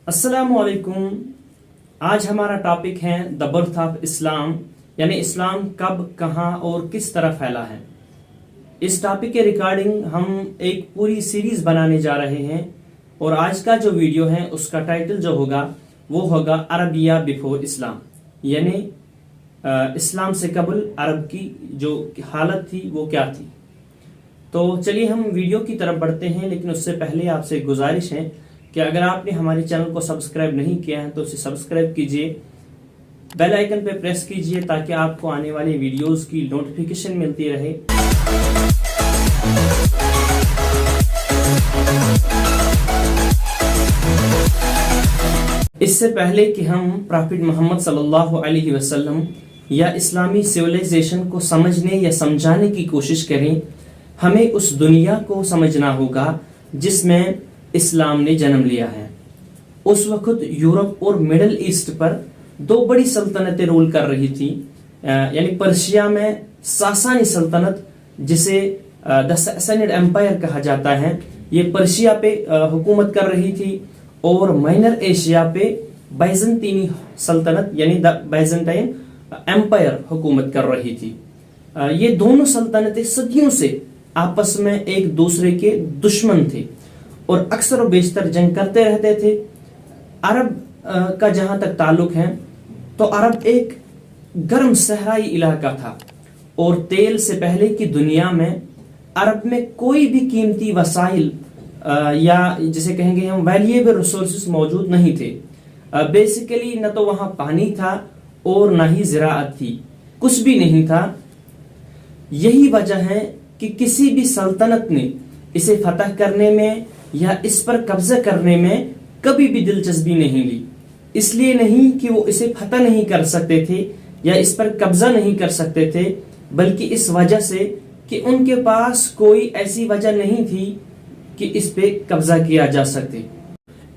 अस्सलामुअलैकुम। आज हमारा टॉपिक है द बर्थ ऑफ इस्लाम, यानी इस्लाम कब, कहाँ और किस तरह फैला है। इस टॉपिक के रिगार्डिंग हम एक पूरी सीरीज बनाने जा रहे हैं और आज का जो वीडियो है उसका टाइटल जो होगा वो होगा अरबिया बिफोर इस्लाम, यानी इस्लाम से कबल अरब की जो हालत थी वो क्या थी। तो चलिए हम वीडियो की तरफ बढ़ते हैं, लेकिन उससे पहले आपसे गुजारिश है कि अगर आपने हमारे चैनल को सब्सक्राइब नहीं किया है तो उसे सब्सक्राइब कीजिए, बेल आइकन पे प्रेस कीजिए ताकि आपको आने वाली वीडियोस की नोटिफिकेशन मिलती रहे। इससे पहले कि हम प्रॉफिट मोहम्मद सल्लल्लाहु अलैहि वसल्लम या इस्लामी सिविलाइजेशन को समझने या समझाने की कोशिश करें, हमें उस दुनिया को समझना होगा जिसमें इस्लाम ने जन्म लिया है। उस वक्त यूरोप और मिडिल ईस्ट पर दो बड़ी सल्तनतें रूल कर रही थी, यानी पर्शिया में सासानी सल्तनत जिसे द सैसनिड एम्पायर कहा जाता है, ये पर्शिया पे हुकूमत कर रही थी, और माइनर एशिया पे बाइजेंटीनी सल्तनत यानी द बाइजेंटाइन एम्पायर हुकूमत कर रही थी। ये दोनों सल्तनतें सदियों से आपस में एक दूसरे के दुश्मन थे और अक्सर और बेशतर जंग करते रहते थे। अरब का जहां तक ताल्लुक है तो अरब एक गर्म सहराई इलाका था और तेल से पहले की दुनिया में अरब में कोई भी कीमती वसाइल या जिसे कहेंगे हम वैल्यूएबल रिसोर्सेज मौजूद नहीं थे। बेसिकली न तो वहां पानी था और न ही ज़राअत थी, कुछ भी नहीं था। यही वजह है कि किसी भी सल्तनत ने इसे फतह करने में या इस पर कब्जा करने में कभी भी दिलचस्पी नहीं ली। इसलिए नहीं कि वो इसे फतह नहीं कर सकते थे या इस पर कब्जा नहीं कर सकते थे, बल्कि इस वजह से कि उनके पास कोई ऐसी वजह नहीं थी कि इस पे कब्जा किया जा सकते।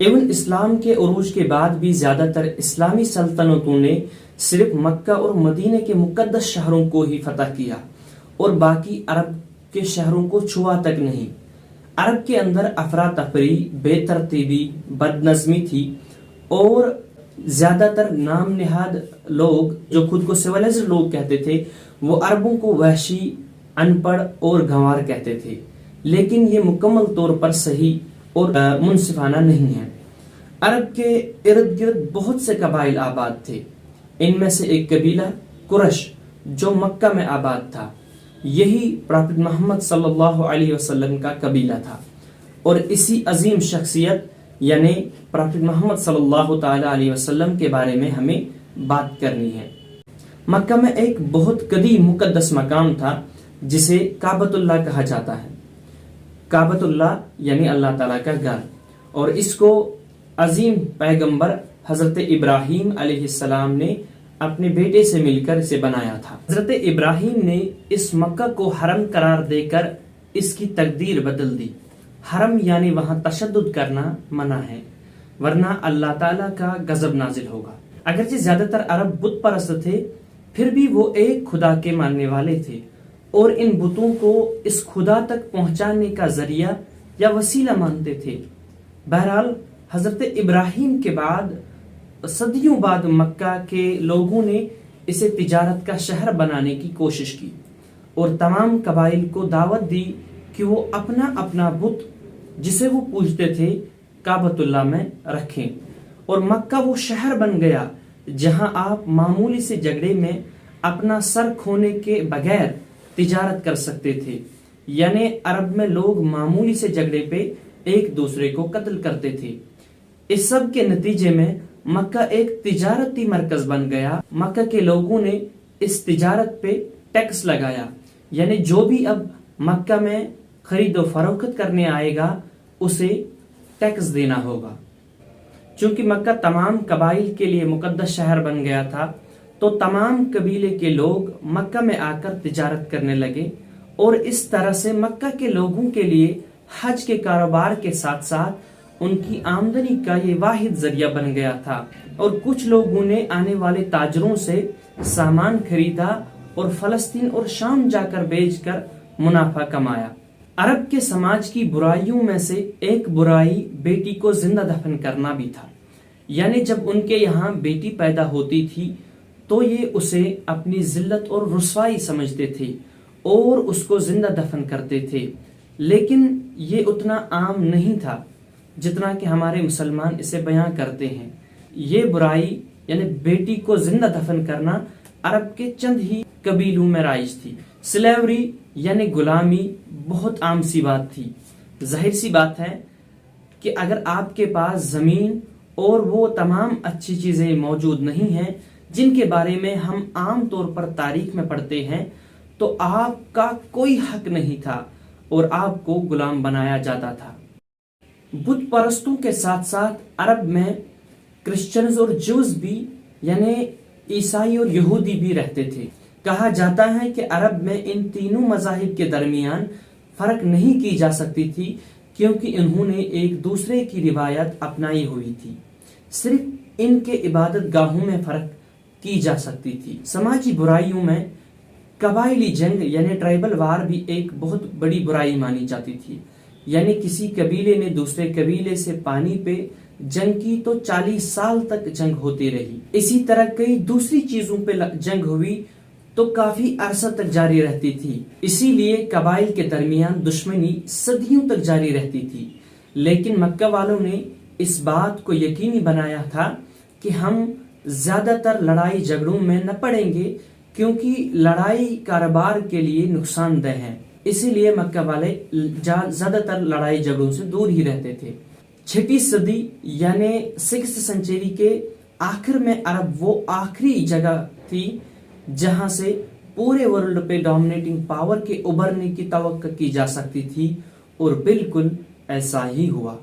एवं इस्लाम के उरूज के बाद भी ज्यादातर इस्लामी सल्तनतों ने सिर्फ मक्का और मदीने के मुकद्दस शहरों को ही फतह किया और बाकी अरब के शहरों को छुआ तक नहीं। अरब के अंदर अफरा तफरी, बेतरतीबी, बदनज़मी थी और ज्यादातर नाम निहाद लोग जो खुद को सिविलाइज्ड लोग कहते थे वो अरबों को वहशी, अनपढ़ और गंवार कहते थे, लेकिन ये मुकम्मल तौर पर सही और मुनसिफाना नहीं है। अरब के इर्द गिर्द बहुत से कबाइल आबाद थे। इनमें से एक कबीला कुरैश जो मक्का में आबाद था, यही प्रॉफिट मोहम्मद सल्लल्लाहु अलैहि वसल्लम का कबीला था और इसी अजीम शख्सियत यानी प्रॉफिट मोहम्मद सल्लल्लाहु ताला अलैहि वसल्लम के बारे में हमें बात करनी है। मक्का में एक बहुत कदीम मुकद्दस मकाम था जिसे काबतुल्लाह कहा जाता है। काबतुल्लाह यानी अल्लाह ताला का घर, और इसको अजीम पैगंबर हजरत इब्राहीम अलैहिस्सलाम ने अपने बेटे से मिलकर इसे बनाया था। हजरत इब्राहीम ने इस मक्का को हरम करार देकर इसकी तकदीर बदल दी। हरम यानी वहां तशद्दुद करना मना है, वरना अल्लाह ताला का गजब नाजिल होगा। अगरचे ज्यादातर अरब बुत परस्त थे, फिर भी वो एक खुदा के मानने वाले थे और इन बुतों को इस खुदा तक पहुंचाने का जरिया या वसीला मानते थे। बहरहाल हजरत इब्राहीम के बाद सदियों बाद मक्का के लोगों ने इसे तिजारत का शहर बनाने की कोशिश की और तमाम कबाइल को दावत दी कि वो अपना अपना बुत जिसे वो पूजते थे काबतुल्लाह में रखें, और मक्का वो शहर बन गया जहां आप मामूली से झगड़े में अपना सर खोने के बगैर तिजारत कर सकते थे। यानी अरब में लोग मामूली से झगड़े पे एक दूसरे को कत्ल करते थे। इस सब के नतीजे में मक्का एक तिजारती मरकज बन गया। मक्का के लोगों ने इस तिजारत पे टैक्स लगाया, यानी जो भी अब मक्का में खरीदो फरोख्त करने आएगा उसे टैक्स देना होगा। चूंकि मक्का तमाम कबाइल के लिए मुकद्दस शहर बन गया था, तो तमाम कबीले के लोग मक्का में आकर तिजारत करने लगे और इस तरह से मक्का के लोगों के लिए हज के कारोबार के साथ साथ उनकी आमदनी का ये वाहिद जरिया बन गया था। और कुछ लोगों ने आने वाले ताजरों से सामान खरीदा और फलस्तीन और शाम जाकर बेचकर मुनाफा कमाया। अरब के समाज की बुराइयों में से एक बुराई बेटी को जिंदा दफन करना भी था। یعنی جب ان کے یہاں بیٹی پیدا ہوتی تھی تو یہ اسے اپنی ذلت اور رسوائی سمجھتے تھے اور اس کو زندہ دفن کرتے تھے، لیکن یہ اتنا عام نہیں تھا جتنا کہ ہمارے مسلمان اسے بیان کرتے ہیں۔ یہ برائی یعنی بیٹی کو زندہ دفن کرنا عرب کے چند ہی قبیلوں میں رائج تھی۔ سلیوری یعنی غلامی بہت عام سی بات تھی۔ ظاہر سی بات ہے کہ اگر آپ کے پاس زمین اور وہ تمام اچھی چیزیں موجود نہیں ہیں جن کے بارے میں ہم عام طور پر تاریخ میں پڑھتے ہیں، تو آپ کا کوئی حق نہیں تھا اور آپ کو غلام بنایا جاتا تھا۔ بت پرستوں کے ساتھ ساتھ عرب میں کرسچنز اور جوز بھی یعنی عیسائی اور یہودی بھی رہتے تھے۔ کہا جاتا ہے کہ عرب میں ان تینوں مذاہب کے درمیان فرق نہیں کی جا سکتی تھی کیونکہ انہوں نے ایک دوسرے کی روایت اپنائی ہوئی تھی، صرف ان کے عبادت گاہوں میں فرق کی جا سکتی تھی۔ سماجی برائیوں میں قبائلی جنگ یعنی ٹرائبل وار بھی ایک بہت بڑی برائی مانی جاتی تھی، یعنی کسی قبیلے نے دوسرے قبیلے سے پانی پہ جنگ کی تو 40 سال تک جنگ ہوتی رہی۔ اسی طرح کئی دوسری چیزوں پہ جنگ ہوئی تو کافی عرصہ تک جاری رہتی تھی، اسی لیے قبائل کے درمیان دشمنی صدیوں تک جاری رہتی تھی۔ لیکن مکہ والوں نے اس بات کو یقینی بنایا تھا کہ ہم زیادہ تر لڑائی جھگڑوں میں نہ پڑیں گے کیونکہ لڑائی کاروبار کے لیے نقصان دہ ہے، اسی لیے مکہ والے زیادہ تر لڑائی جھگڑوں سے دور ہی رہتے تھے۔ 6 صدی یعنی 6th سنچری کے آخر میں عرب وہ آخری جگہ تھی جہاں سے پورے ورلڈ پہ ڈومینیٹنگ پاور کے ابھرنے کی توقع کی جا سکتی تھی، اور بالکل ایسا ہی ہوا۔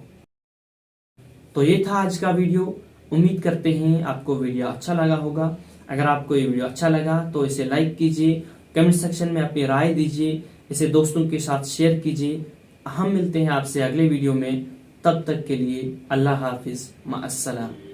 تو یہ تھا آج کا ویڈیو۔ امید کرتے ہیں آپ کو ویڈیو اچھا لگا ہوگا۔ اگر آپ کو یہ ویڈیو اچھا لگا تو اسے لائک کیجئے، کمنٹ سیکشن میں اپنی رائے دیجئے، اسے دوستوں کے ساتھ شیئر کیجئے۔ ہم ملتے ہیں آپ سے اگلے ویڈیو میں، تب تک کے لیے اللہ حافظ، مع السلام۔